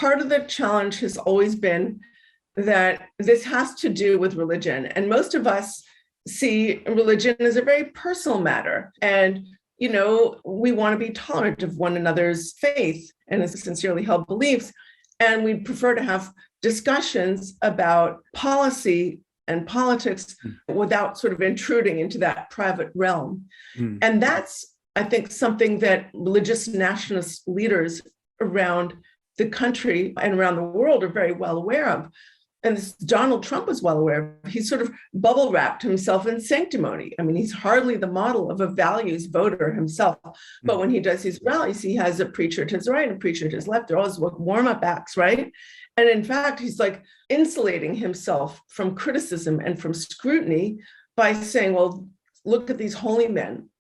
part of the challenge has always been that this has to do with religion. And most of us see religion as a very personal matter. And, we want to be tolerant of one another's faith and sincerely held beliefs. And we prefer to have discussions about policy and politics without sort of intruding into that private realm. And that's, I think, something that religious nationalist leaders around the country and around the world are very well aware of. And this Donald Trump was well aware of. He sort of bubble wrapped himself in sanctimony. I mean, he's hardly the model of a values voter himself. But when he does his rallies, he has a preacher to his right and a preacher to his left. They're always warm-up acts, right? And in fact, he's like insulating himself from criticism and from scrutiny by saying, well, look at these holy men.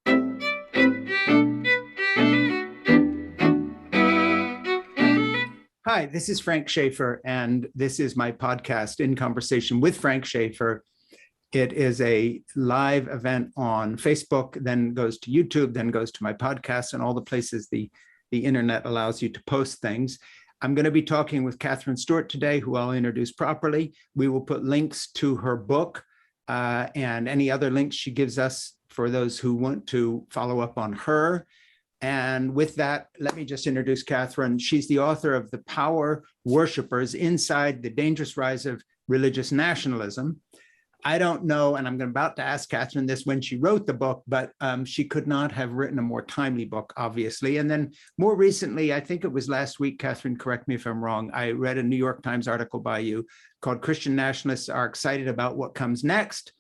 Hi, this is Frank Schaeffer, and this is my podcast, In Conversation with Frank Schaeffer. It is a live event on Facebook, then goes to YouTube, then goes to my podcast and all the places the internet allows you to post things. I'm going to be talking with Katherine Stewart today, who I'll introduce properly. We will put links to her book and any other links she gives us for those who want to follow up on her. And with that, let me just introduce Katherine. She's the author of The Power Worshippers Inside the Dangerous Rise of Religious Nationalism. I don't know, and I'm about to ask Katherine this when she wrote the book, but she could not have written a more timely book, obviously. And then more recently, I think it was last week, Katherine, correct me if I'm wrong, I read a New York Times article by you called "Christian Nationalists Are Excited About What Comes Next."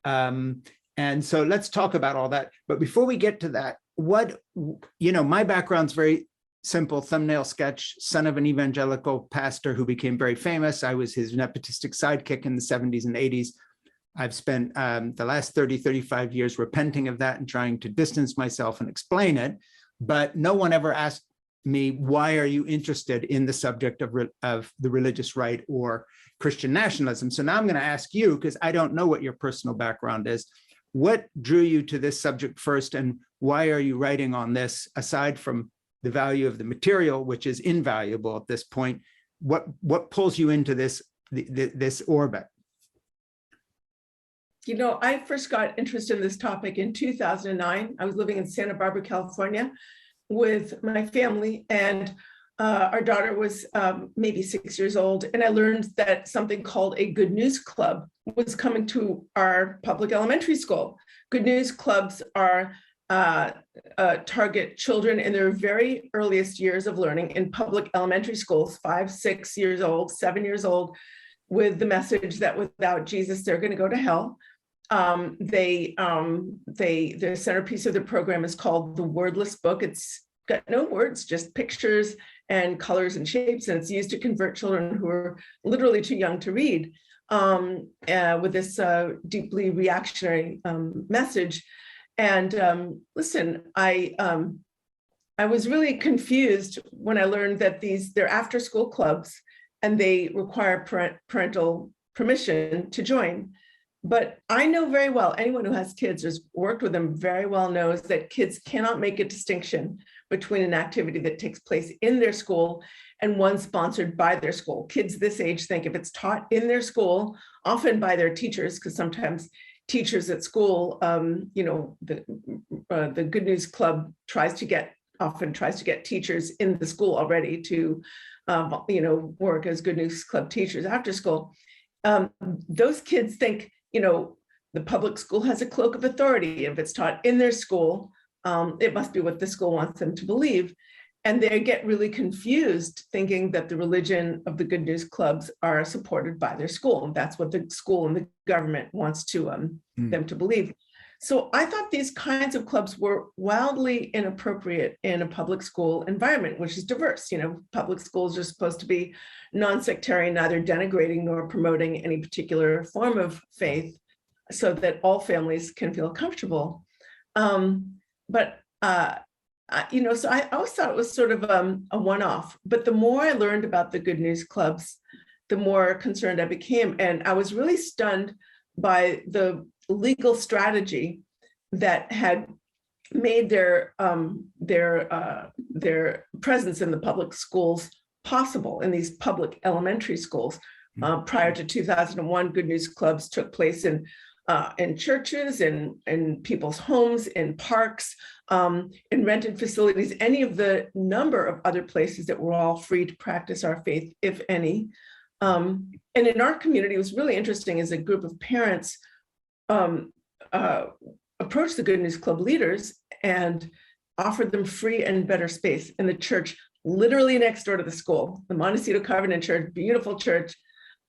And so let's talk about all that. But before we get to that, my background's very simple: thumbnail sketch, son of an evangelical pastor who became very famous. I was his nepotistic sidekick in the 70s and 80s. I've spent the last 35 years repenting of that and trying to distance myself and explain it. But no one ever asked me, why are you interested in the subject of the religious right or Christian nationalism? So now I'm going to ask you, because I don't know what your personal background is. What drew you to this subject first, and why are you writing on this, aside from the value of the material, which is invaluable at this point? What pulls you into this orbit? I first got interested in this topic in 2009. I was living in Santa Barbara, California, with my family, and our daughter was maybe 6 years old, and I learned that something called a Good News Club was coming to our public elementary school. Good News Clubs are target children in their very earliest years of learning in public elementary schools, 5, 6 years old, 7 years old, with the message that without Jesus, they're going to go to hell. The centerpiece of the program is called The Wordless Book. It's got no words, just pictures and colors and shapes, and it's used to convert children who are literally too young to read with this deeply reactionary message. And listen, I was really confused when I learned that they're after-school clubs and they require parental permission to join. But I know very well, anyone who has kids or has worked with them very well knows that kids cannot make a distinction between an activity that takes place in their school and one sponsored by their school. Kids this age think if it's taught in their school, often by their teachers, because sometimes teachers at school, the Good News Club often tries to get teachers in the school already to, work as Good News Club teachers after school. Those kids think, the public school has a cloak of authority. If it's taught in their school, it must be what the school wants them to believe. And they get really confused thinking that the religion of the Good News Clubs are supported by their school. And that's what the school and the government wants to them to believe. So I thought these kinds of clubs were wildly inappropriate in a public school environment, which is diverse. Public schools are supposed to be non-sectarian, neither denigrating nor promoting any particular form of faith, so that all families can feel comfortable. So I always thought it was sort of a one-off. But the more I learned about the Good News Clubs, the more concerned I became. And I was really stunned by the legal strategy that had made their presence in the public schools possible in these public elementary schools. Prior to 2001, Good News Clubs took place in churches, in people's homes, in parks, in rented facilities, any of the number of other places that we're all free to practice our faith, if any. And in our community, it was really interesting as a group of parents approached the Good News Club leaders and offered them free and better space in the church, literally next door to the school, the Montecito Covenant Church, beautiful church.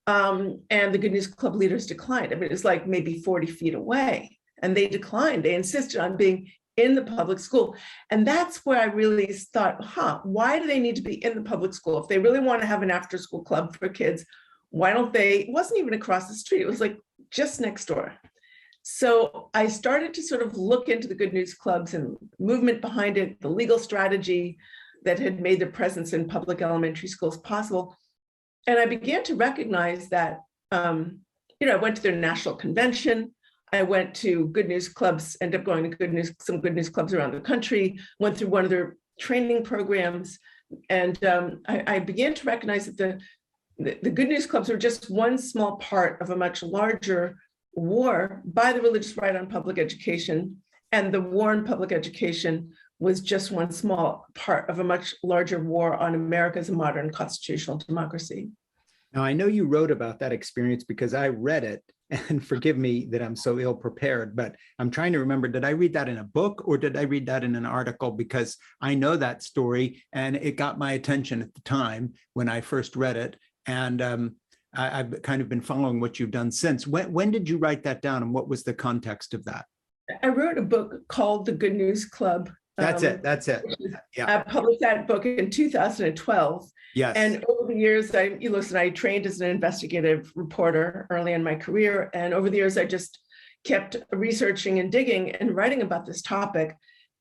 And the Good News Club leaders declined. I mean, it was like maybe 40 feet away, and they declined. They insisted on being in the public school. And that's where I really thought, why do they need to be in the public school? If they really want to have an after school club for kids, why don't they? It wasn't even across the street. It was like just next door. So I started to sort of look into the Good News Clubs and movement behind it, the legal strategy that had made their presence in public elementary schools possible. And I began to recognize that, I went to their national convention. I went to Good News Clubs, ended up going to some Good News Clubs around the country, went through one of their training programs. And I began to recognize that the Good News Clubs were just one small part of a much larger war by the religious right on public education. And the war on public education was just one small part of a much larger war on America as a modern constitutional democracy. Now, I know you wrote about that experience because I read it, and forgive me that I'm so ill prepared, but I'm trying to remember, did I read that in a book or did I read that in an article? Because I know that story and it got my attention at the time when I first read it. And I've kind of been following what you've done since. When did you write that down and what was the context of that? I wrote a book called The Good News Club. That's it. Yeah. I published that book in 2012. Yes. And over the years, I trained as an investigative reporter early in my career. And over the years, I just kept researching and digging and writing about this topic.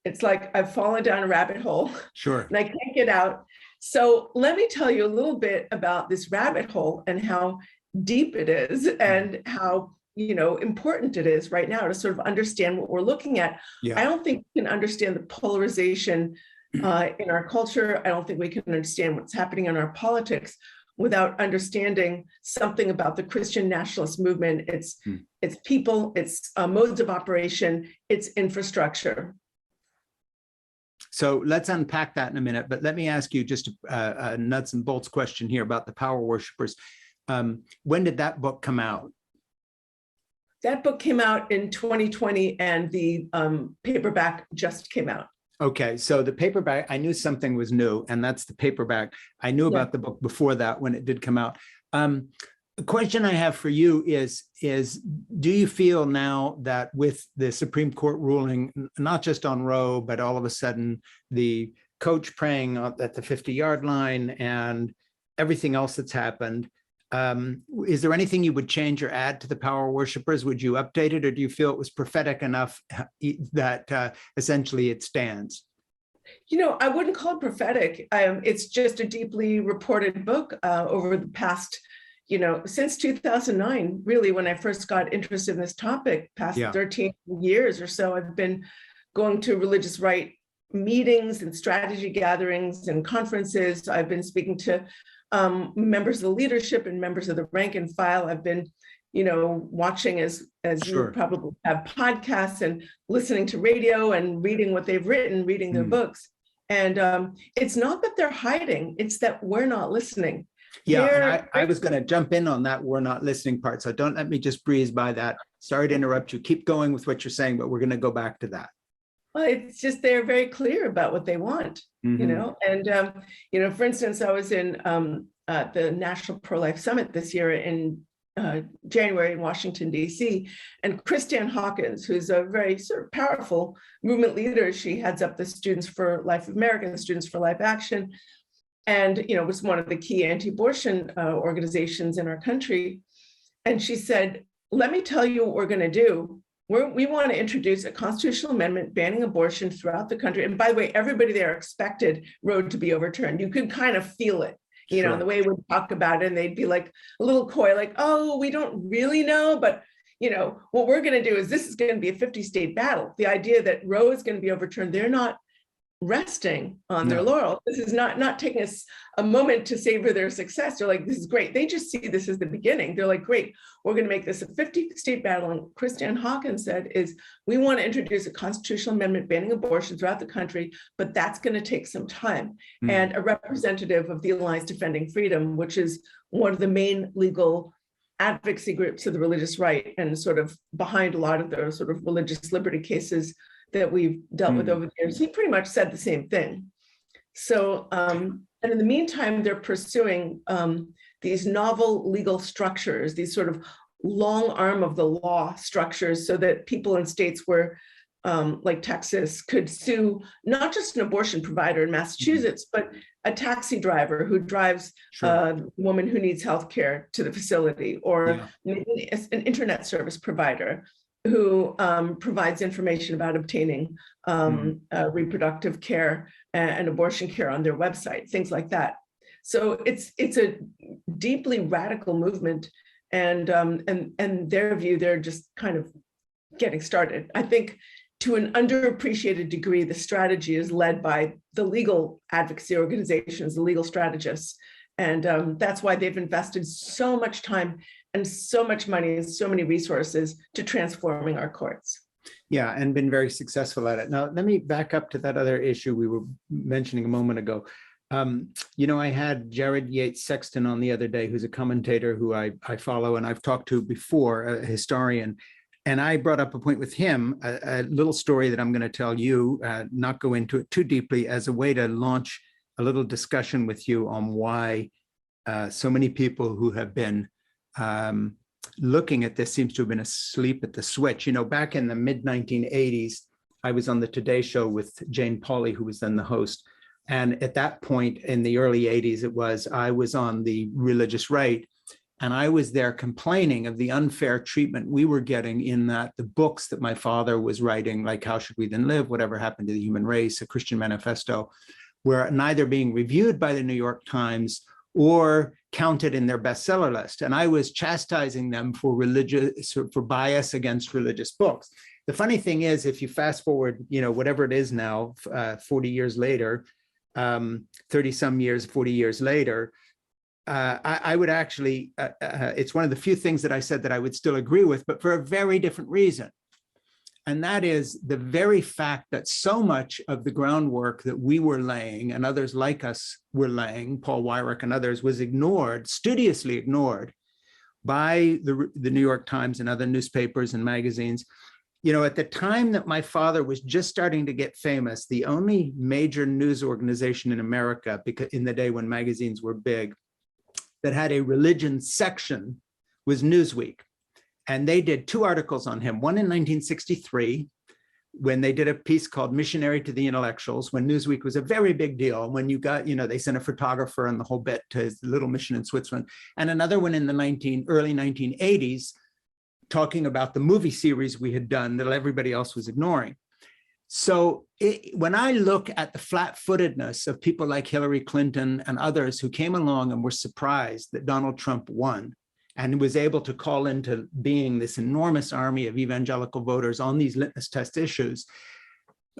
It's like I've fallen down a rabbit hole. Sure. And I can't get out. So let me tell you a little bit about this rabbit hole and how deep it is and how important it is right now to sort of understand what we're looking at. Yeah. I don't think we can understand the polarization in our culture. I don't think we can understand what's happening in our politics without understanding something about the Christian nationalist movement, its people, its modes of operation, its infrastructure. So let's unpack that in a minute, but let me ask you just a nuts and bolts question here about the power worshipers. When did that book come out? That book came out in 2020 and the paperback just came out. Okay, so the paperback, I knew something was new, and that's the paperback. I knew about the book before that when it did come out. The question I have for you is do you feel now that with the Supreme Court ruling, not just on Roe, but all of a sudden the coach praying at the 50-yard line and everything else that's happened, is there anything you would change or add to the power worshipers? Would you update it, or do you feel it was prophetic enough that essentially it stands? I wouldn't call it prophetic. It's just a deeply reported book over the past, since 2009, really, when I first got interested in this topic, past 13 years or so, I've been going to religious right meetings and strategy gatherings and conferences. I've been speaking to members of the leadership and members of the rank and file. I've been, watching as you probably have podcasts and listening to radio and reading what they've written, reading their books. And it's not that they're hiding, it's that we're not listening. Yeah, and I was going to jump in on that we're not listening part. So don't let me just breeze by that. Sorry to interrupt you. Keep going with what you're saying, but we're going to go back to that. Well, it's just they're very clear about what they want, and, for instance, I was in the National Pro-Life Summit this year in January in Washington, D.C., and Christiane Hawkins, who's a very sort of powerful movement leader. She heads up the Students for Life America and Students for Life Action, and, was one of the key anti-abortion organizations in our country. And she said, let me tell you what we're going to do. We want to introduce a constitutional amendment banning abortion throughout the country. And by the way, everybody there expected Roe to be overturned. You could kind of feel it, the way we talk about it, and they'd be like a little coy, like, oh, we don't really know, but what we're going to do is this is going to be a 50-state battle. The idea that Roe is going to be overturned, they're not resting on their No. laurel. This is not taking us a moment to savor their success. They're like, this is great. They just see this as the beginning. They're like, great, we're going to make this a 50-state battle. And Christiane Hawkins said is, we want to introduce a constitutional amendment banning abortion throughout the country, but that's going to take some time. And a representative of the Alliance Defending Freedom, which is one of the main legal advocacy groups of the religious right and sort of behind a lot of the sort of religious liberty cases that we've dealt with over the years, he pretty much said the same thing. So, and in the meantime, they're pursuing these novel legal structures, these sort of long arm of the law structures, so that people in states where, like Texas, could sue not just an abortion provider in Massachusetts, but a taxi driver who drives a woman who needs health care to the facility, or maybe an internet service provider who provides information about obtaining reproductive care and abortion care on their website, things like that. So it's a deeply radical movement, and their view, they're just kind of getting started. I think to an underappreciated degree, the strategy is led by the legal advocacy organizations, the legal strategists, and that's why they've invested so much time and so much money and so many resources to transforming our courts. Yeah, and been very successful at it. Now, let me back up to that other issue we were mentioning a moment ago. I had Jared Yates Sexton on the other day, who's a commentator who I follow and I've talked to before, a historian. And I brought up a point with him, a little story that I'm going to tell you, not go into it too deeply, as a way to launch a little discussion with you on why so many people who have been looking at this seems to have been asleep at the switch. Back in the mid-1980s, I was on the Today Show with Jane Pauley, who was then the host. And at that point in the early 80s, I was on the religious right. And I was there complaining of the unfair treatment we were getting in that the books that my father was writing, like How Should We Then Live, Whatever Happened to the Human Race, A Christian Manifesto, were neither being reviewed by the New York Times or counted in their bestseller list. And I was chastising them for bias against religious books. The funny thing is, if you fast forward, whatever it is now, 40 years later, 30 some years, 40 years later, I would actually, it's one of the few things that I said that I would still agree with, but for a very different reason. And that is the very fact that so much of the groundwork that we were laying and others like us were laying, Paul Weyrich and others, was ignored, studiously ignored by the New York Times and other newspapers and magazines. At the time that my father was just starting to get famous, the only major news organization in America, because in the day when magazines were big, that had a religion section was Newsweek. And they did 2 articles on him, one in 1963, when they did a piece called Missionary to the Intellectuals, when Newsweek was a very big deal, when you got, they sent a photographer and the whole bit to his little mission in Switzerland, and another one in the early 1980s, talking about the movie series we had done that everybody else was ignoring. So when I look at the flat-footedness of people like Hillary Clinton and others who came along and were surprised that Donald Trump won and was able to call into being this enormous army of evangelical voters on these litmus test issues,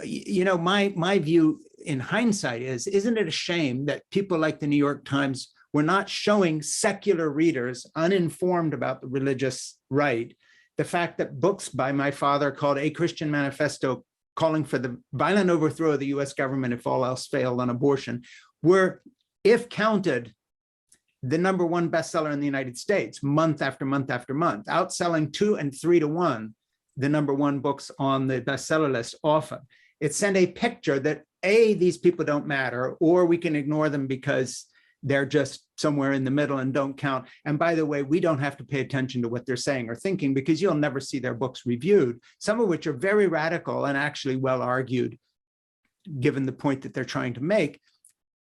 my view in hindsight is, isn't it a shame that people like the New York Times were not showing secular readers uninformed about the religious right the fact that books by my father called A Christian Manifesto, calling for the violent overthrow of the US government if all else failed on abortion, were, if counted, the #1 bestseller in the United States, month after month after month, outselling 2 and 3 to 1, the #1 books on the bestseller list often. It sent a picture that A, these people don't matter, or we can ignore them because they're just somewhere in the middle and don't count. And by the way, we don't have to pay attention to what they're saying or thinking because you'll never see their books reviewed, some of which are very radical and actually well argued, given the point that they're trying to make,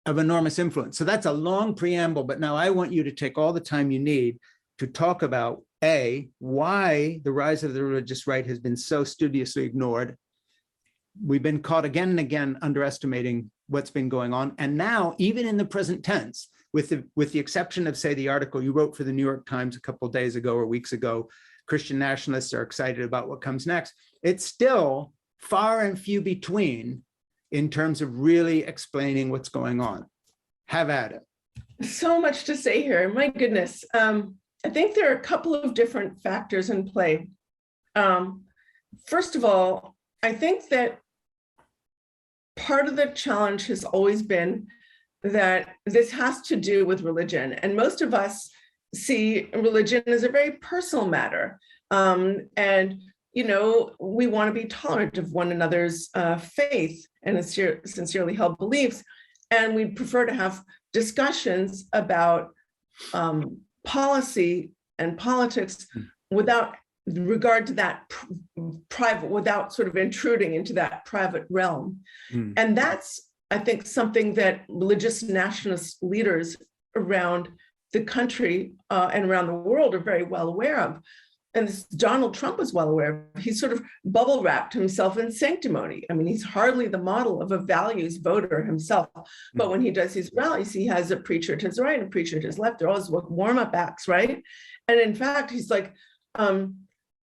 of enormous influence. So that's a long preamble, but now I want you to take all the time you need to talk about A, why the rise of the religious right has been so studiously ignored. We've been caught again and again underestimating what's been going on. And now, even in the present tense, with the exception of, say, the article you wrote for the New York Times a couple of days ago or weeks ago, Christian nationalists are excited about what comes next. It's still far and few between in terms of really explaining what's going on. Have at it. So much to say here. My goodness. I think there are a couple of different factors in play. First of all, I think that part of the challenge has always been that this has to do with religion. And most of us see religion as a very personal matter. And, we want to be tolerant of one another's faith and sincerely held beliefs. And we'd prefer to have discussions about policy and politics without regard to that private, without sort of intruding into that private realm. And that's, I think, something that religious nationalist leaders around the country and around the world are very well aware of. And this, Donald Trump was well aware of. He sort of bubble wrapped himself in sanctimony. I mean, he's hardly the model of a values voter himself. But when he does his rallies, he has a preacher to his right and a preacher to his left. They're always warm-up acts, right? And in fact, he's like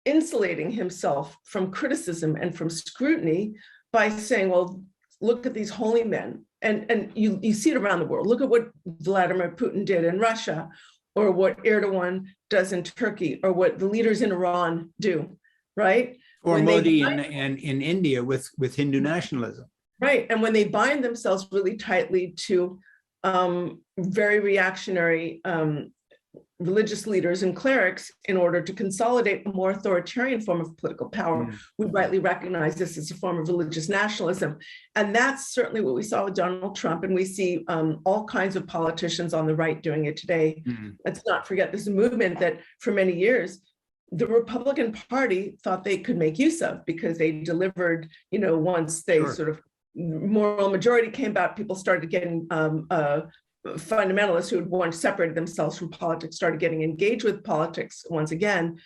insulating himself from criticism and from scrutiny by saying, well, look at these holy men. And you see it around the world. Look at what Vladimir Putin did in Russia, or what Erdogan does in Turkey, or what the leaders in Iran do, right? Or When Modi in India with Hindu nationalism. Right, and when they bind themselves really tightly to very reactionary religious leaders and clerics in order to consolidate a more authoritarian form of political power, we rightly recognize this as a form of religious nationalism. And that's certainly what we saw with Donald Trump, and we see all kinds of politicians on the right doing it today. Let's not forget this movement that for many years, the Republican Party thought they could make use of, because they delivered, once they sort of moral majority came about, people started getting fundamentalists who had once separated themselves from politics started getting engaged with politics once again.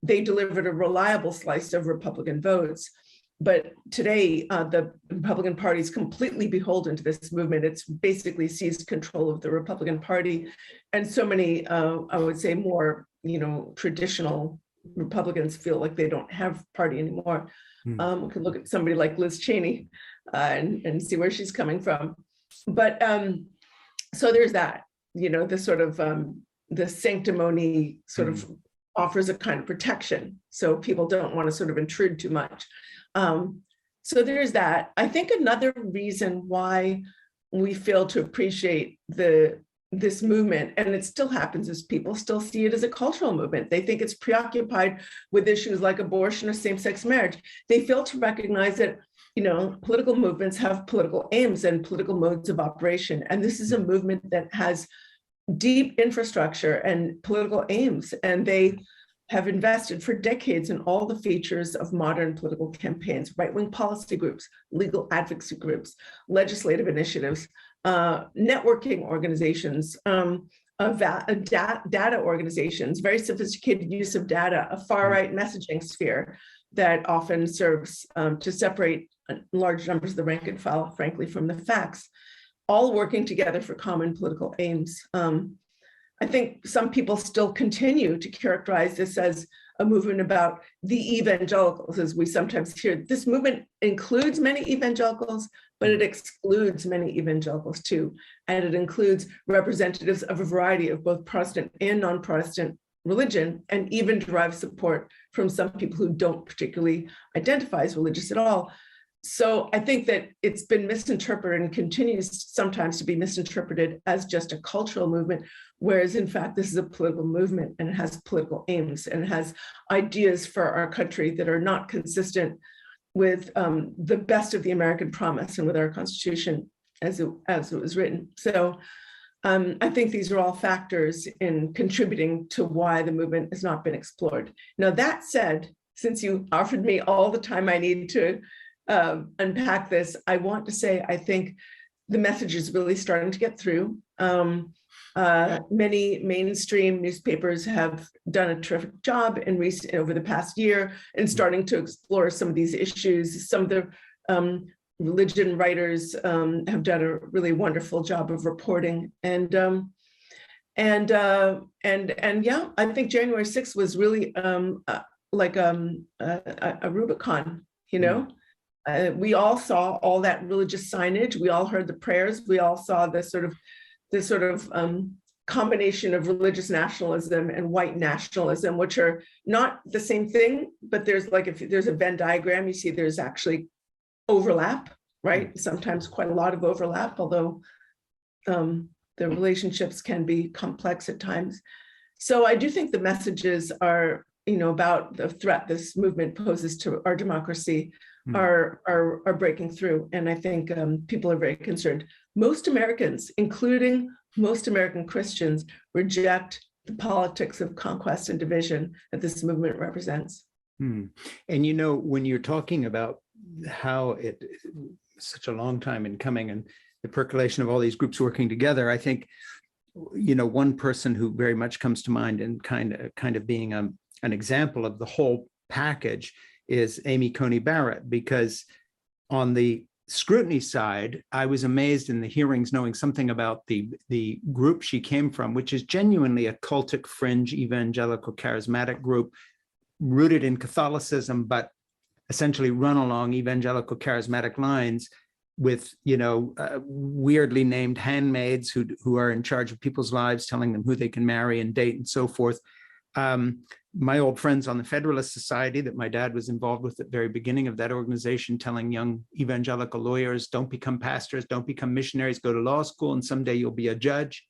They delivered a reliable slice of Republican votes. But today, the Republican Party is completely beholden to this movement. It's basically seized control of the Republican Party. And so many, I would say, more, traditional Republicans feel like they don't have party anymore. We can look at somebody like Liz Cheney and see where she's coming from. But so there's that, the sort of the sanctimony sort of offers a kind of protection. So people don't want to sort of intrude too much. So there's that. I think another reason why we fail to appreciate this movement, and it still happens, is people still see it as a cultural movement. They think it's preoccupied with issues like abortion or same-sex marriage. They fail to recognize that political movements have political aims and political modes of operation. And this is a movement that has deep infrastructure and political aims. And they have invested for decades in all the features of modern political campaigns: right-wing policy groups, legal advocacy groups, legislative initiatives, networking organizations, data organizations, very sophisticated use of data, a far-right messaging sphere that often serves to separate large numbers of the rank and file, frankly, from the facts, all working together for common political aims. I think some people still continue to characterize this as a movement about the evangelicals, as we sometimes hear. This movement includes many evangelicals, but it excludes many evangelicals too. And it includes representatives of a variety of both Protestant and non-Protestant religion, and even derives support from some people who don't particularly identify as religious at all. So I think that it's been misinterpreted and continues sometimes to be misinterpreted as just a cultural movement, whereas in fact, this is a political movement, and it has political aims, and it has ideas for our country that are not consistent with the best of the American promise and with our Constitution as it was written. So I think these are all factors in contributing to why the movement has not been explored. Now, that said, since you offered me all the time I need to unpack this, I want to say I think the message is really starting to get through. Many mainstream newspapers have done a terrific job over the past year in starting to explore some of these issues. Some of the religion writers have done a really wonderful job of reporting, and yeah, I think January 6th was really like a Rubicon, We all saw all that religious signage. We all heard the prayers. We all saw this sort of combination of religious nationalism and white nationalism, which are not the same thing, but there's like, if there's a Venn diagram, you see there's actually overlap, right? Sometimes quite a lot of overlap, although the relationships can be complex at times. So I do think the messages are, about the threat this movement poses to our democracy are breaking through. And I think people are very concerned. Most Americans, including most American Christians, reject the politics of conquest and division that this movement represents. And when you're talking about how it such a long time in coming and the percolation of all these groups working together, I think, one person who very much comes to mind and kind of being an example of the whole package is Amy Coney Barrett, because on the scrutiny side, I was amazed in the hearings knowing something about the group she came from, which is genuinely a cultic fringe evangelical charismatic group rooted in Catholicism, but essentially run along evangelical charismatic lines with, weirdly named handmaids who are in charge of people's lives, telling them who they can marry and date and so forth. My old friends on the Federalist Society that my dad was involved with at the very beginning of that organization, telling young evangelical lawyers, don't become pastors, don't become missionaries, go to law school, and someday you'll be a judge.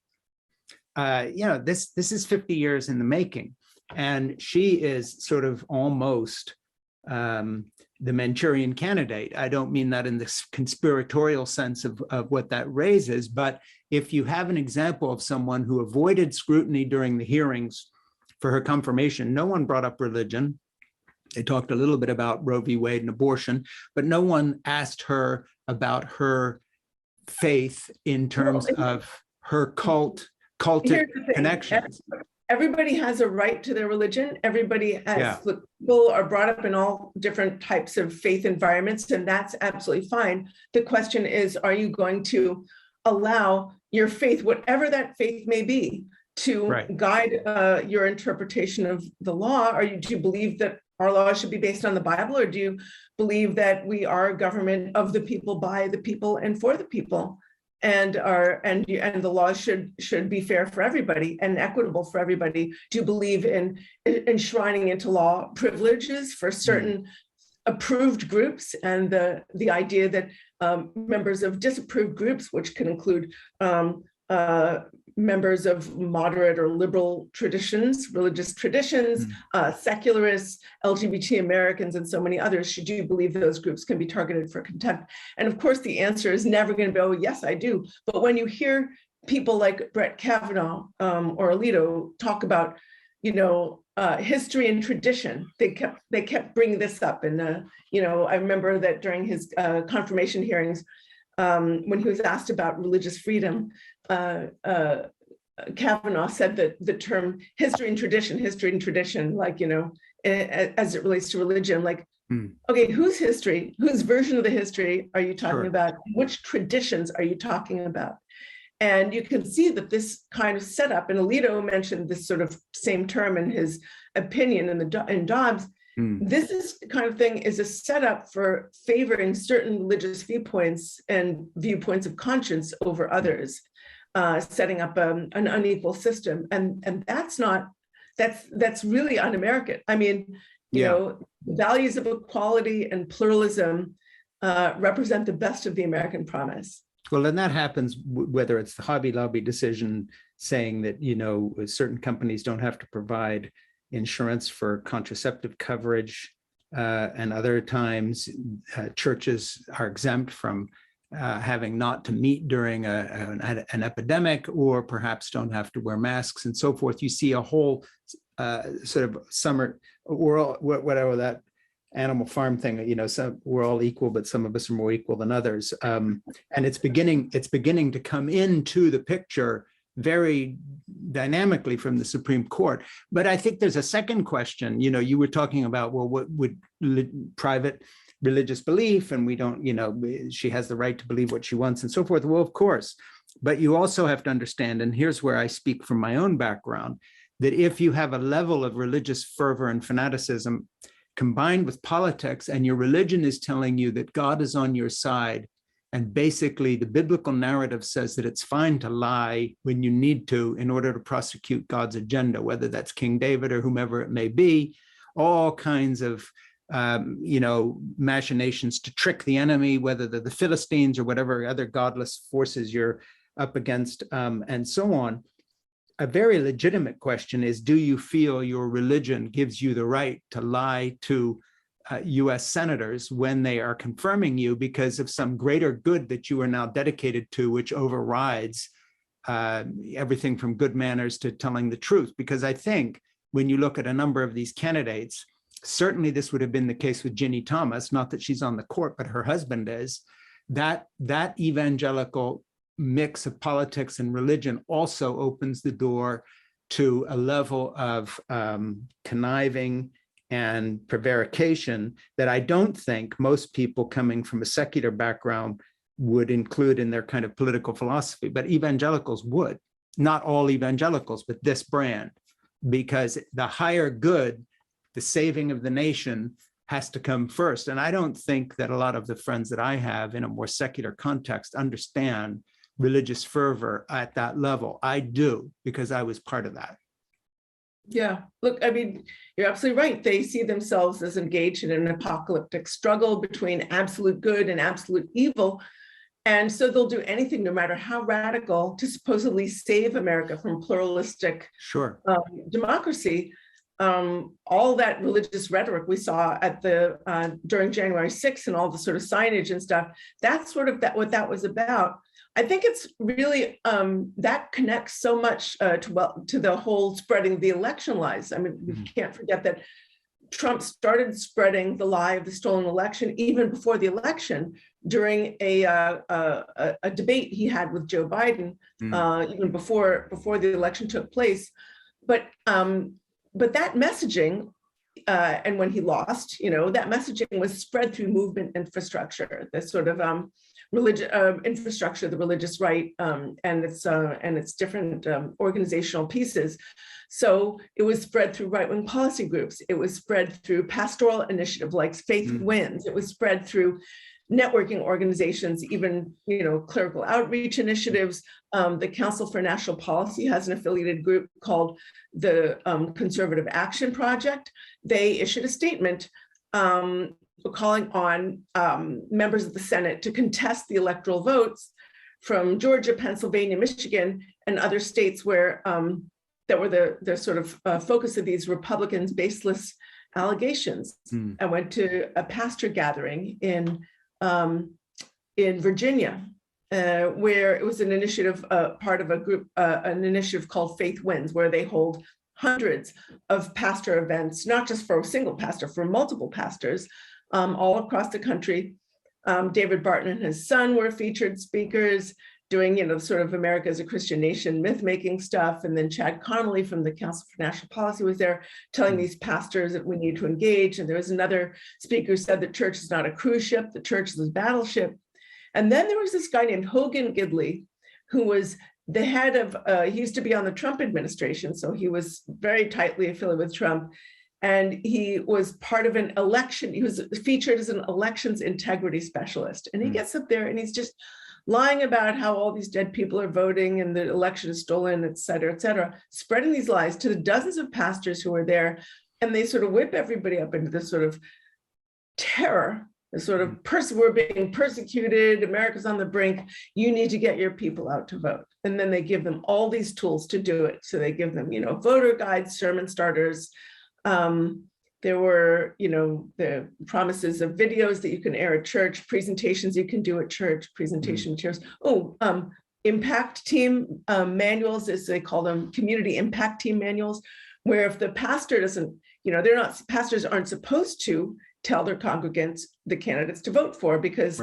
This is 50 years in the making. And she is sort of almost the Manchurian candidate. I don't mean that in the conspiratorial sense of what that raises, but if you have an example of someone who avoided scrutiny during the hearings for her confirmation, no one brought up religion. They talked a little bit about Roe v. Wade and abortion, but no one asked her about her faith in terms of her cultic connections. Everybody has a right to their religion. Everybody has, people are brought up in all different types of faith environments, and that's absolutely fine. The question is, are you going to allow your faith, whatever that faith may be, to guide your interpretation of the law? Do you believe that our laws should be based on the Bible, or do you believe that we are a government of the people, by the people, and for the people? And the laws should be fair for everybody and equitable for everybody. Do you believe in enshrining into law privileges for certain approved groups, and the idea that members of disapproved groups, which can include members of moderate or liberal traditions, religious traditions, secularists, LGBT Americans, and so many others, should you believe those groups can be targeted for contempt? And of course, the answer is never going to be, oh, yes, I do. But when you hear people like Brett Kavanaugh or Alito talk about, history and tradition, they kept bringing this up. And, I remember that during his confirmation hearings, when he was asked about religious freedom, Kavanaugh said that the term history and tradition, like, as it relates to religion, like, okay, whose history, whose version of the history are you talking about? Which traditions are you talking about? And you can see that this kind of setup, and Alito mentioned this sort of same term in his opinion in Dobbs. This is the kind of thing is a setup for favoring certain religious viewpoints and viewpoints of conscience over others, setting up an unequal system, and that's really un-American. I mean, values of equality and pluralism represent the best of the American promise. Well, and that happens whether it's the Hobby Lobby decision saying that certain companies don't have to provide insurance for contraceptive coverage, and other times churches are exempt from having not to meet during an epidemic, or perhaps don't have to wear masks and so forth. You see a whole sort of summer world, whatever that Animal Farm thing, we're all equal, but some of us are more equal than others. And it's beginning to come into the picture very dynamically from the Supreme Court. But I think there's a second question. You were talking about, well, what would private religious belief, and we don't, she has the right to believe what she wants and so forth. Well, of course, but you also have to understand, and here's where I speak from my own background, that if you have a level of religious fervor and fanaticism combined with politics, and your religion is telling you that God is on your side. And basically, the biblical narrative says that it's fine to lie when you need to in order to prosecute God's agenda, whether that's King David or whomever it may be, all kinds of machinations to trick the enemy, whether they're the Philistines or whatever other godless forces you're up against, and so on. A very legitimate question is, do you feel your religion gives you the right to lie to US senators when they are confirming you because of some greater good that you are now dedicated to, which overrides everything from good manners to telling the truth? Because I think when you look at a number of these candidates, certainly this would have been the case with Ginny Thomas, not that she's on the court, but her husband is, that evangelical mix of politics and religion also opens the door to a level of conniving and prevarication that I don't think most people coming from a secular background would include in their kind of political philosophy, but evangelicals would. Not all evangelicals, but this brand, because the higher good, the saving of the nation, has to come first. And I don't think that a lot of the friends that I have in a more secular context understand religious fervor at that level. I do, because I was part of that. Yeah, look, I mean, you're absolutely right. They see themselves as engaged in an apocalyptic struggle between absolute good and absolute evil. And so they'll do anything, no matter how radical, to supposedly save America from pluralistic democracy. All that religious rhetoric we saw at the during January 6th and all the sort of signage and stuff, that's sort of what that was about. I think it's really that connects so much to the whole spreading the election lies. I mean, we can't forget that Trump started spreading the lie of the stolen election even before the election, during a debate he had with Joe Biden, even before the election took place. But that messaging, and when he lost, that messaging was spread through movement infrastructure, the sort of religious infrastructure, the religious right, and its different organizational pieces. So it was spread through right-wing policy groups. It was spread through pastoral initiative like Faith Wins. It was spread through networking organizations, even clerical outreach initiatives. The Council for National Policy has an affiliated group called the Conservative Action Project. They issued a statement calling on members of the Senate to contest the electoral votes from Georgia, Pennsylvania, Michigan, and other states where that were the sort of focus of these Republicans' baseless allegations. I went to a pastor gathering in Virginia, where it was an initiative, part of a group, an initiative called Faith Wins, where they hold hundreds of pastor events, not just for a single pastor, for multiple pastors, all across the country. David Barton and his son were featured speakers doing, sort of America as a Christian nation myth-making stuff. And then Chad Connolly from the Council for National Policy was there telling these pastors that we need to engage. And there was another speaker who said the church is not a cruise ship, the church is a battleship. And then there was this guy named Hogan Gidley, who was the head of, he used to be on the Trump administration, so he was very tightly affiliated with Trump. And he was part of an election, he was featured as an elections integrity specialist. And he gets up there and he's just lying about how all these dead people are voting and the election is stolen, et cetera, spreading these lies to the dozens of pastors who are there. And they sort of whip everybody up into this sort of terror, this sort of we're being persecuted, America's on the brink, you need to get your people out to vote. And then they give them all these tools to do it. So they give them, voter guides, sermon starters. There were, the promises of videos that you can air at church, presentations you can do at church, presentation materials. Impact team manuals, as they call them, community impact team manuals, where if the pastor doesn't, pastors aren't supposed to tell their congregants the candidates to vote for, because,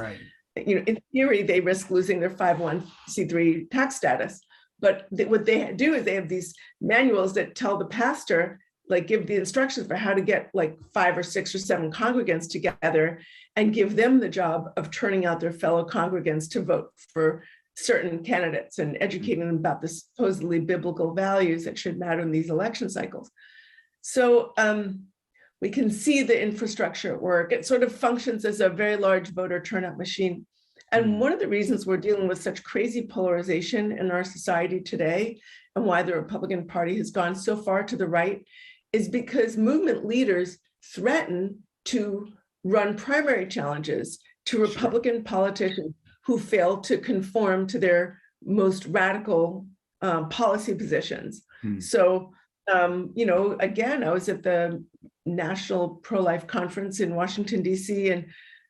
in theory, they risk losing their 501c3 tax status. But what they do is they have these manuals that tell the pastor, give the instructions for how to get 5 or 6 or 7 congregants together and give them the job of turning out their fellow congregants to vote for certain candidates and educating them about the supposedly biblical values that should matter in these election cycles. So We can see the infrastructure at work. It sort of functions as a very large voter turnout machine. And one of the reasons we're dealing with such crazy polarization in our society today, and why the Republican Party has gone so far to the right, is because movement leaders threaten to run primary challenges to Republican politicians who fail to conform to their most radical policy positions. So, again, I was at the National Pro-Life Conference in Washington, D.C., and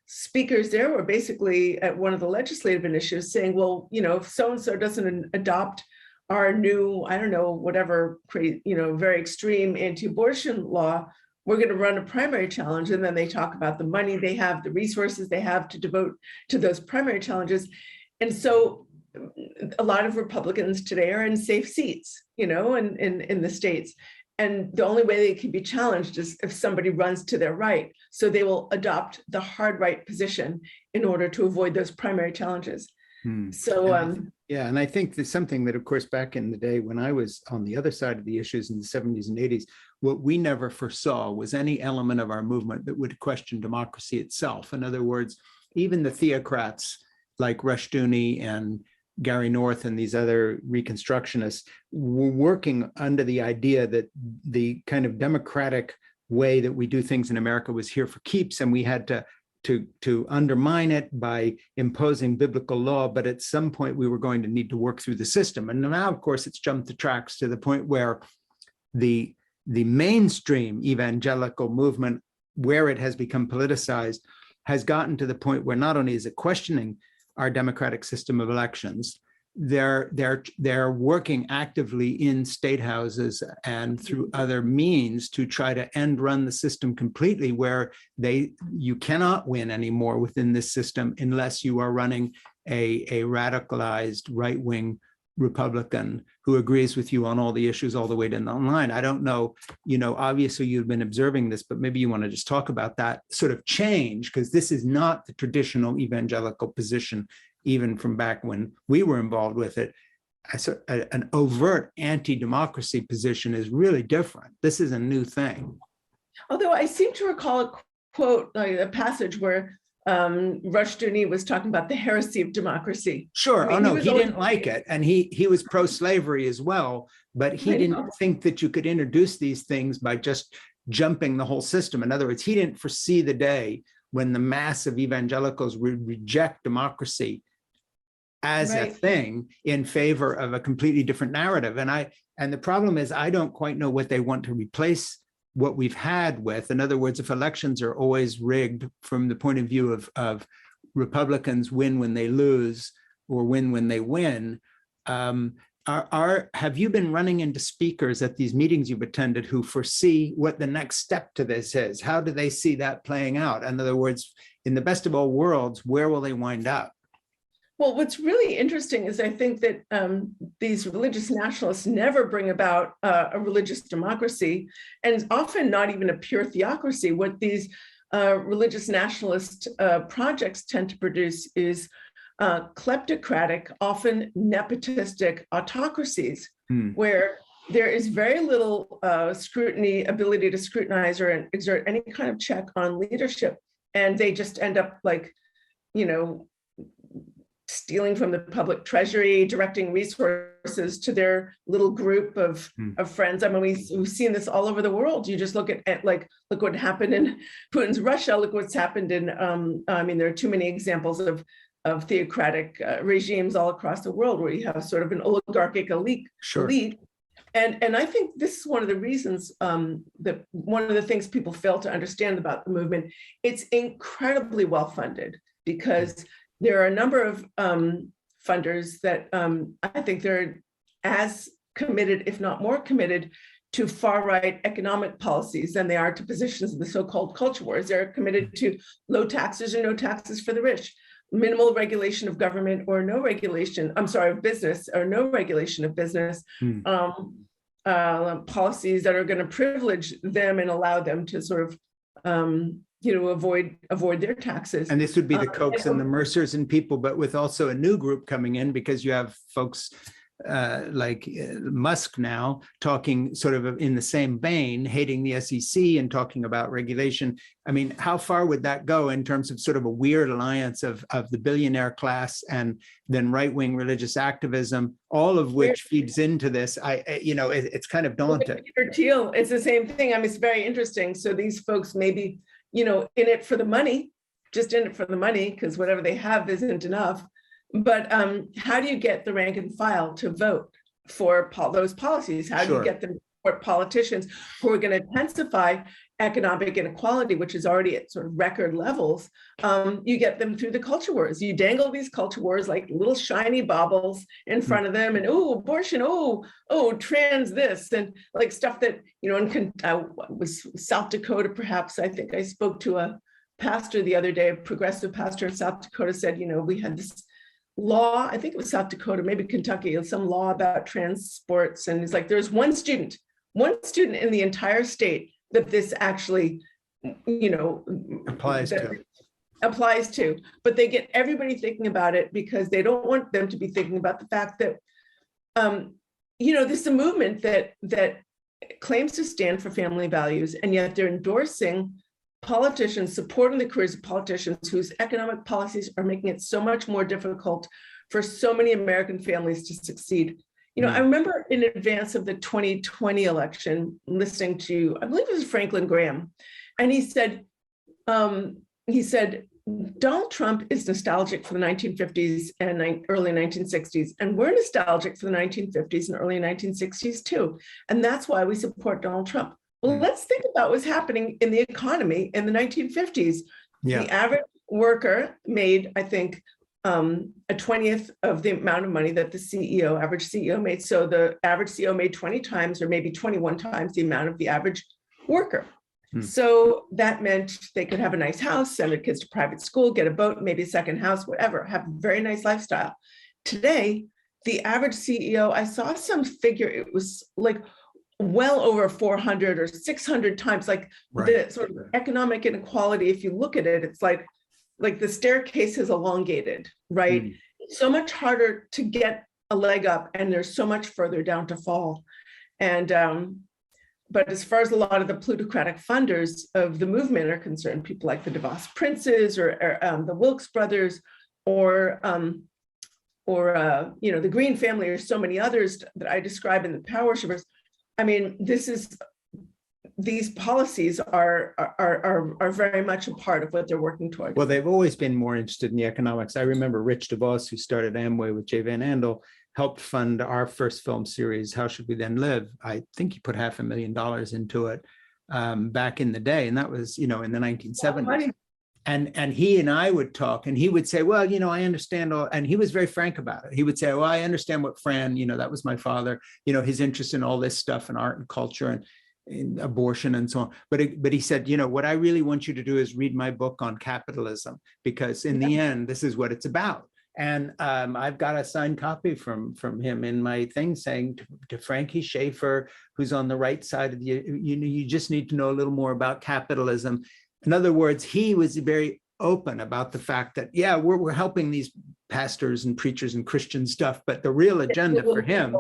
speakers there were basically at one of the legislative initiatives saying, well, if so-and-so doesn't adopt our new, I don't know, whatever, very extreme anti-abortion law, we're going to run a primary challenge. And then they talk about the money they have, the resources they have to devote to those primary challenges. And so a lot of Republicans today are in safe seats, in the states. And the only way they can be challenged is if somebody runs to their right. So they will adopt the hard right position in order to avoid those primary challenges. So, and I think there's something that, of course, back in the day when I was on the other side of the issues in the 70s and 80s, what we never foresaw was any element of our movement that would question democracy itself. In other words, even the theocrats like Rushdoony and Gary North and these other Reconstructionists were working under the idea that the kind of democratic way that we do things in America was here for keeps, and we had to undermine it by imposing biblical law. But at some point, we were going to need to work through the system. And now, of course, it's jumped the tracks to the point where the mainstream evangelical movement, where it has become politicized, has gotten to the point where not only is it questioning our democratic system of elections, they're working actively in state houses and through other means to try to end run the system completely, where you cannot win anymore within this system unless you are running a radicalized right-wing Republican who agrees with you on all the issues all the way down the line. I don't know, obviously you've been observing this, but maybe you want to just talk about that sort of change, because this is not the traditional evangelical position, even from back when we were involved with it. An overt anti-democracy position is really different. This is a new thing. Although I seem to recall a quote, a passage where Rushdoony was talking about the heresy of democracy. Sure. He didn't like it. And he was pro-slavery as well, but he didn't think that you could introduce these things by just jumping the whole system. In other words, he didn't foresee the day when the mass of evangelicals would reject democracy as a thing in favor of a completely different narrative. And the problem is, I don't quite know what they want to replace what we've had with. In other words, if elections are always rigged from the point of view of Republicans win when they lose or win when they win, have you been running into speakers at these meetings you've attended who foresee what the next step to this is? How do they see that playing out? In other words, in the best of all worlds, where will they wind up? Well, what's really interesting is I think that these religious nationalists never bring about a religious democracy, and often not even a pure theocracy. What these religious nationalist projects tend to produce is kleptocratic, often nepotistic autocracies, where there is very little ability to scrutinize or exert any kind of check on leadership. And they just end up stealing from the public treasury, directing resources to their little group of friends. I mean, we've seen this all over the world. You just look at look what happened in Putin's Russia, look what's happened in, there are too many examples of theocratic regimes all across the world where you have sort of an oligarchic elite. And I think this is one of the reasons that one of the things people fail to understand about the movement. It's incredibly well funded because there are a number of funders that I think they're as committed, if not more committed, to far-right economic policies than they are to positions in the so-called culture wars. They're committed to low taxes or no taxes for the rich, minimal regulation of government or no regulation, of business or no regulation of business, policies that are going to privilege them and allow them to sort of avoid their taxes. And this would be the Kochs and the Mercers and people, but with also a new group coming in, because you have folks Musk now, talking sort of in the same vein, hating the SEC and talking about regulation. I mean, how far would that go in terms of sort of a weird alliance of the billionaire class and then right-wing religious activism, all of which feeds into this? It's kind of daunting. Peter Thiel, it's the same thing. I mean, it's very interesting. So these folks maybe, in it for the money, just in it for the money, because whatever they have isn't enough. But how do you get the rank and file to vote for those policies? How do you get them to support politicians who are going to intensify economic inequality, which is already at sort of record levels? You get them through the culture wars. You dangle these culture wars like little shiny baubles in front of them, and abortion, trans this, and like stuff that, was South Dakota, perhaps. I think I spoke to a pastor the other day, a progressive pastor in South Dakota, said, we had this law, I think it was South Dakota, maybe Kentucky, some law about trans sports. And it's like, there's one student in the entire state that this actually, applies to, but they get everybody thinking about it because they don't want them to be thinking about the fact that, this is a movement that claims to stand for family values, and yet they're endorsing politicians, supporting the careers of politicians whose economic policies are making it so much more difficult for so many American families to succeed. I remember in advance of the 2020 election, listening to, I believe it was Franklin Graham, and he said, Donald Trump is nostalgic for the 1950s and early 1960s, and we're nostalgic for the 1950s and early 1960s too. And that's why we support Donald Trump. Well, let's think about what's happening in the economy in the 1950s. Yeah. The average worker made, I think, a 20th of the amount of money that the average CEO made. So the average CEO made 20 times or maybe 21 times the amount of the average worker. So that meant they could have a nice house, send their kids to private school, get a boat, maybe a second house, whatever, have a very nice lifestyle. Today, the average CEO, I saw some figure, it was like well over 400 or 600 times, like the sort of economic inequality. If you look at it, it's like the staircase is elongated, right? So much harder to get a leg up, and there's so much further down to fall. And but as far as a lot of the plutocratic funders of the movement are concerned, people like the DeVos Princes or the Wilkes brothers, or the Green family, or so many others that I describe in the Power Shivers. I mean, these policies are very much a part of what they're working toward. Well, they've always been more interested in the economics. I remember Rich DeVos, who started Amway with Jay Van Andel, helped fund our first film series, How Should We Then Live? I think he put $500,000 into it back in the day. And that was, in the 1970s. And he and I would talk, and he would say, well, I understand all, and he was very frank about it. He would say, well, I understand what Fran, that was my father, his interest in all this stuff and art and culture and in abortion and so on. But he said, what I really want you to do is read my book on capitalism, because in the end, this is what it's about. And I've got a signed copy from him in my thing saying to Frankie Schaeffer, who's on the right side of you just need to know a little more about capitalism. In other words, he was very open about the fact that, we're helping these pastors and preachers and Christian stuff, but the real agenda for him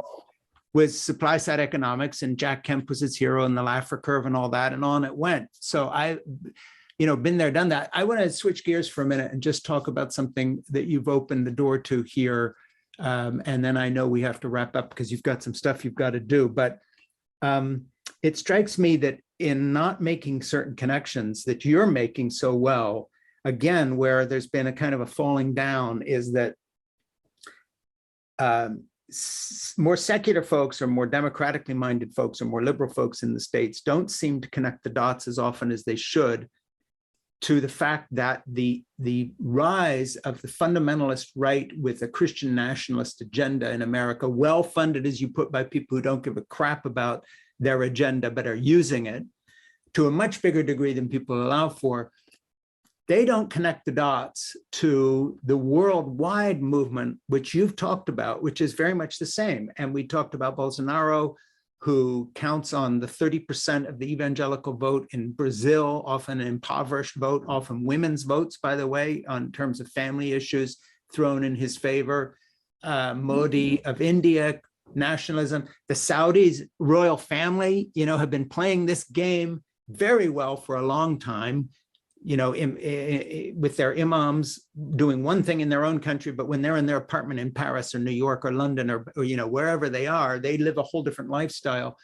was supply side economics, and Jack Kemp was his hero, and the Laffer curve and all that, and on it went. So I, been there, done that. I want to switch gears for a minute and just talk about something that you've opened the door to here. And then I know we have to wrap up because you've got some stuff you've got to do. But it strikes me that in not making certain connections that you're making so well, again, where there's been a kind of a falling down, is that more secular folks or more democratically minded folks or more liberal folks in the States don't seem to connect the dots as often as they should to the fact that the rise of the fundamentalist right with a Christian nationalist agenda in America, well funded, as you put, by people who don't give a crap about their agenda but are using it to a much bigger degree than people allow for, they don't connect the dots to the worldwide movement, which you've talked about, which is very much the same. And we talked about Bolsonaro, who counts on the 30% of the evangelical vote in Brazil, often an impoverished vote, often women's votes, by the way, on terms of family issues thrown in his favor. Modi of India, nationalism. The Saudis, royal family, have been playing this game very well for a long time, with their imams doing one thing in their own country, but when they're in their apartment in Paris or New York or London or wherever they are, they live a whole different lifestyle.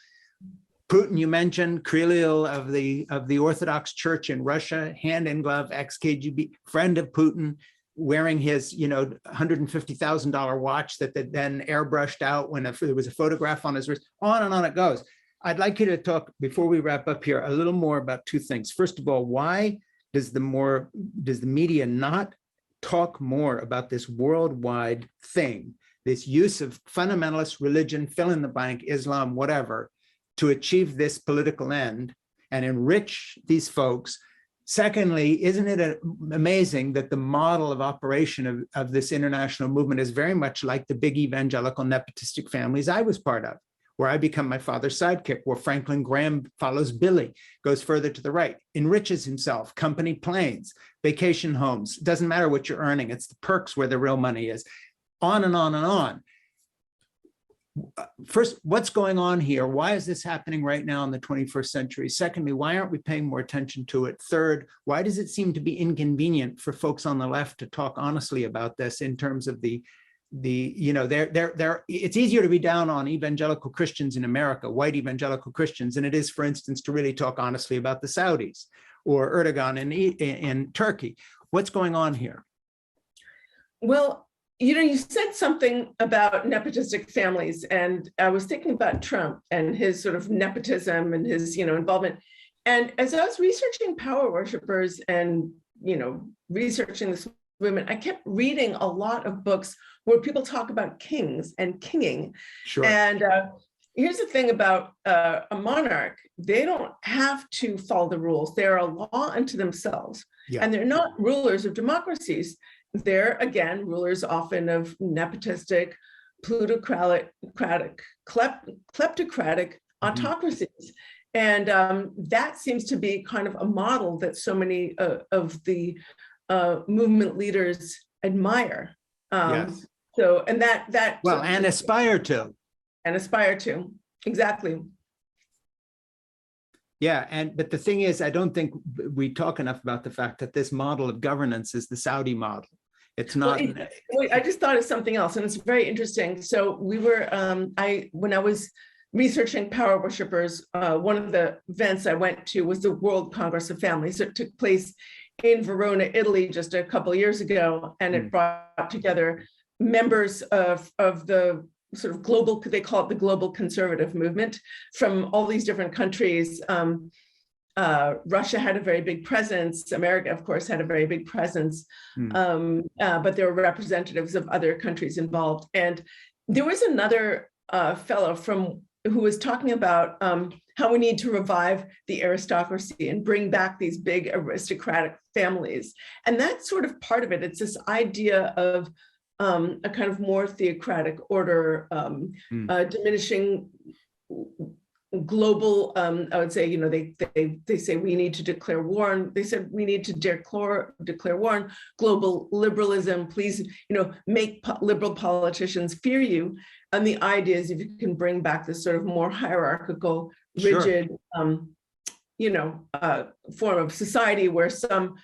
Putin, you mentioned, Kirillov of the Orthodox Church in Russia, hand in glove, ex-KGB, friend of Putin, wearing his, $150,000 watch that they then airbrushed out when there was a photograph on his wrist. On and on it goes. I'd like you to talk, before we wrap up here, a little more about two things. First of all, why does the media not talk more about this worldwide thing, this use of fundamentalist religion, fill in the blank, Islam, whatever, to achieve this political end and enrich these folks? Secondly, isn't it amazing that the model of operation of this international movement is very much like the big evangelical nepotistic families I was part of, where I become my father's sidekick, where Franklin Graham follows Billy, goes further to the right, enriches himself, company planes, vacation homes, doesn't matter what you're earning, it's the perks where the real money is, on and on and on. First, what's going on here? Why is this happening right now in the 21st century? Secondly, why aren't we paying more attention to it? Third, why does it seem to be inconvenient for folks on the left to talk honestly about this in terms of it's easier to be down on evangelical Christians in America, white evangelical Christians, than it is, for instance, to really talk honestly about the Saudis or Erdogan in Turkey. What's going on here? Well, you said something about nepotistic families, and I was thinking about Trump and his sort of nepotism and his, involvement. And as I was researching power worshipers and, researching this movement, I kept reading a lot of books where people talk about kings and kinging. Sure. And here's the thing about a monarch: they don't have to follow the rules. They're a law unto themselves. Yeah. And they're not rulers of democracies. They're, again, rulers often of nepotistic, plutocratic, kleptocratic autocracies. And that seems to be kind of a model that so many of the movement leaders admire. Yes. So, and that well, and aspire to. And aspire to, exactly. Yeah, but the thing is, I don't think we talk enough about the fact that this model of governance is the Saudi model. It's not. Well, I just thought of something else, and it's very interesting. So we were, when I was researching power worshipers, one of the events I went to was the World Congress of Families. It took place in Verona, Italy, just a couple of years ago, and it brought together members of the sort of global, they call it the global conservative movement, from all these different countries. Russia had a very big presence. America, of course, had a very big presence, but there were representatives of other countries involved. And there was another fellow who was talking about how we need to revive the aristocracy and bring back these big aristocratic families. And that's sort of part of it. It's this idea of a kind of more theocratic order, diminishing global, I would say, they say we need to declare war, and they said we need to declare war on global liberalism. Please, make liberal politicians fear you. And the idea is if you can bring back this sort of more hierarchical, rigid, form of society where some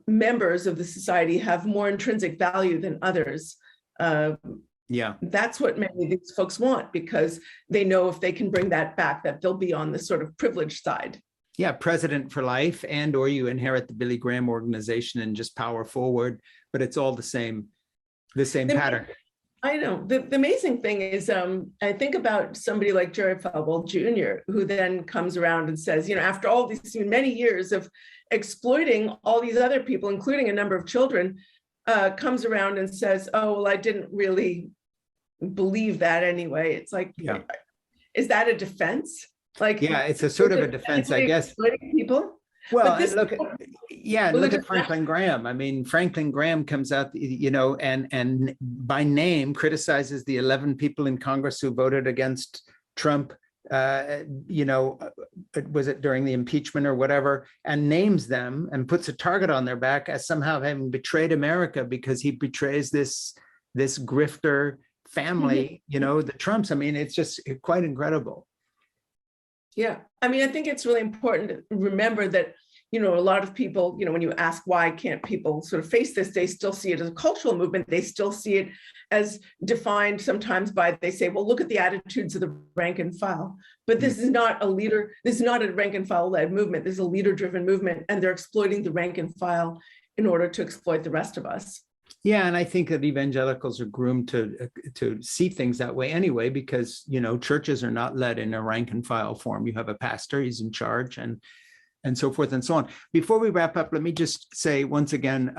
members of the society have more intrinsic value than others. That's what many of these folks want, because they know if they can bring that back, that they'll be on the sort of privileged side. Yeah, president for life, or you inherit the Billy Graham organization and just power forward, but it's all the same pattern. I know. The amazing thing is, I think about somebody like Jerry Falwell Jr., who then comes around and says, after all these many years of exploiting all these other people, including a number of children, comes around and says, oh, well, I didn't really believe that anyway. It's like, is that a defense? Like, it's a sort of a defense, I guess. People. Well, look at Franklin Graham. I mean, Franklin Graham comes out, and by name criticizes the 11 people in Congress who voted against Trump, was it during the impeachment or whatever, and names them and puts a target on their back as somehow having betrayed America because he betrays this this grifter family, you know, the Trumps. I mean, it's just quite incredible. Yeah, I mean, I think it's really important to remember that, you know, a lot of people, you know, when you ask why can't people sort of face this, they still see it as a cultural movement. They still see it as defined sometimes by, they say, well, look at the attitudes of the rank and file. But this is not a leader, this is not a rank and file led movement. This is a leader driven movement, and they're exploiting the rank and file in order to exploit the rest of us. Yeah, and I think that evangelicals are groomed to see things that way anyway, because, you know, churches are not led in a rank and file form. You have a pastor, he's in charge, and so forth and so on. Before we wrap up, let me just say once again,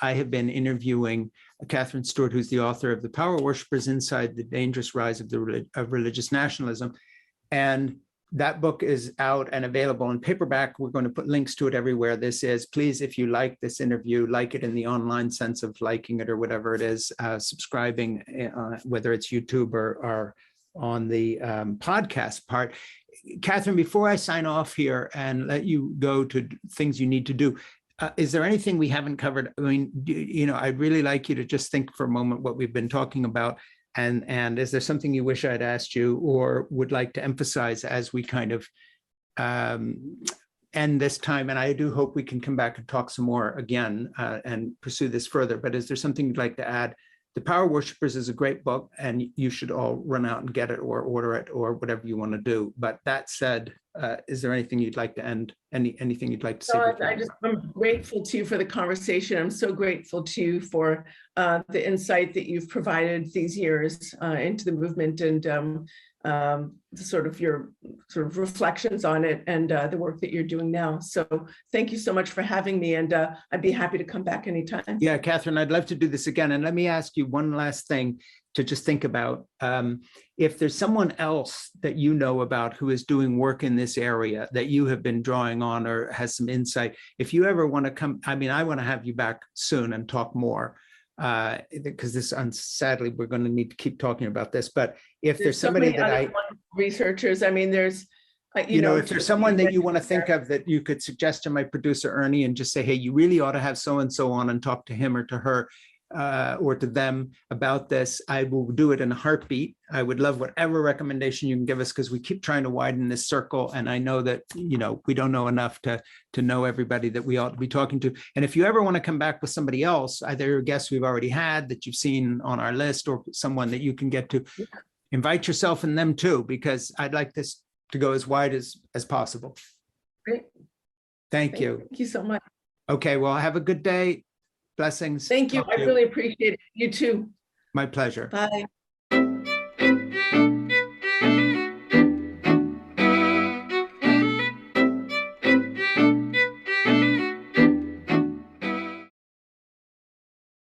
I have been interviewing Katherine Stewart, who's the author of The Power Worshippers Inside the Dangerous Rise of Religious Nationalism. And that book is out and available in paperback. We're going to put links to it everywhere this is. Please, if you like this interview, like it in the online sense of liking it or whatever it is, subscribing, whether it's YouTube or on the podcast part. Katherine, before I sign off here and let you go to things you need to do, is there anything we haven't covered? I mean, you know, I'd really like you to just think for a moment what we've been talking about. And is there something you wish I'd asked you or would like to emphasize as we kind of end this time? And I do hope we can come back and talk some more again and pursue this further. But is there something you'd like to add? The Power Worshippers is a great book, and you should all run out and get it or order it or whatever you want to do. But that said, is there anything you'd like to end? Anything you'd like to say? I'm grateful to you for the conversation. I'm so grateful to you for the insight that you've provided these years into the movement, and your reflections on it, and the work that you're doing now. So thank you so much for having me, and I'd be happy to come back anytime. Yeah, Katherine, I'd love to do this again. And let me ask you one last thing to just think about. If there's someone else that you know about who is doing work in this area that you have been drawing on or has some insight, if you ever want to come, I mean, I want to have you back soon and talk more, because this, sadly, we're going to need to keep talking about this. But if there's somebody that researchers, I mean, there's, you know, if there's someone that you want to think of that you could suggest to my producer, Ernie, and just say, hey, you really ought to have so-and-so on and talk to him or to her or to them about this, I will do it in a heartbeat. I would love whatever recommendation you can give us, because we keep trying to widen this circle. And I know that, you know, we don't know enough to know everybody that we ought to be talking to. And if you ever want to come back with somebody else, either a guest we've already had that you've seen on our list or someone that you can get to, invite yourself and them too, because I'd like this to go as wide as possible. Great. Thank you. Thank you so much. Okay, well, have a good day. Blessings. Thank you. I really appreciate it. You too. My pleasure. Bye.